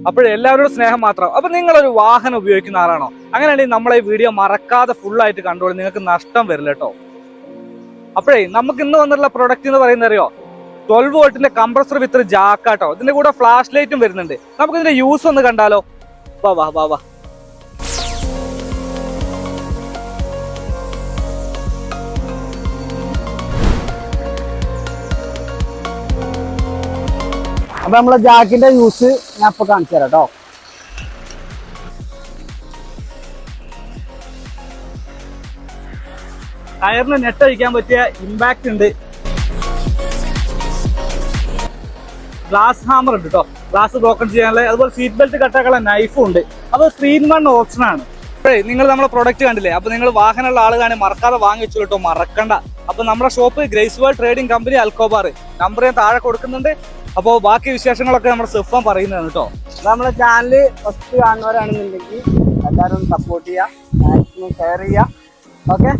അപ്പോഴെല്ലാവരോടും സ്നേഹം മാത്രം. അപ്പൊ നിങ്ങളൊരു വാഹനം ഉപയോഗിക്കുന്ന ആളാണോ? അങ്ങനെയാണെങ്കിൽ നമ്മളെ ഈ വീഡിയോ മറക്കാതെ ഫുള്ളായിട്ട് കണ്ടോളൂ, നിങ്ങൾക്ക് നഷ്ടം വരില്ല കേട്ടോ. നമുക്ക് ഇന്ന് വന്നിട്ടുള്ള പ്രൊഡക്റ്റ് എന്ന് പറയുന്നത് അറിയോ? 12 വോൾട്ടിന്റെ കംപ്രസർ വിത്ത് ജാക്കാട്ടോ. ഇതിന്റെ കൂടെ ഫ്ലാഷ് ലൈറ്റും വരുന്നുണ്ട്. നമുക്ക് ഇതിന്റെ യൂസ് ഒന്ന് കണ്ടാലോ? വാ വാ വാ വാ. അപ്പൊ നമ്മളെ ജാക്കിന്റെ യൂസ് ഞാൻ ഇപ്പൊ കാണിച്ചു തരാം കേട്ടോ. ടയറിന് നെറ്റ് അഴിക്കാൻ പറ്റിയ ഇമ്പാക്ട് ഉണ്ട്. ഗ്ലാസ് ഹാമർ ഉണ്ട് കേട്ടോ, ഗ്ലാസ് ബ്രോക്കൺ ചെയ്യാനുള്ള. അതുപോലെ സീറ്റ് ബെൽറ്റ് കട്ടാക്കാനുള്ള നൈഫും ഉണ്ട്. അത് 3-in-1 ഓപ്ഷൻ ആണ്. നിങ്ങൾ നമ്മളെ പ്രൊഡക്റ്റ് കണ്ടില്ലേ? അപ്പൊ നിങ്ങൾ വാഹനമുള്ള ആളുകാണ് മറക്കാതെ വാങ്ങി വെച്ചു കേട്ടോ, മറക്കണ്ട. അപ്പൊ നമ്മുടെ shop grace world trading company, Al Khobar. Number ഞാൻ താഴെ കൊടുക്കുന്നുണ്ട്. അപ്പോൾ ബാക്കി വിശേഷങ്ങളൊക്കെ നമ്മുടെ സിഫാൻ പറയുന്നതാണ് കേട്ടോ. നമ്മുടെ ചാനല് ഫസ്റ്റ് കാണുന്നവരാണെന്നുണ്ടെങ്കിൽ എല്ലാവരും സപ്പോർട്ട് ചെയ്യുക, മാക്സിമം ഷെയർ ചെയ്യുക. ഓക്കെ.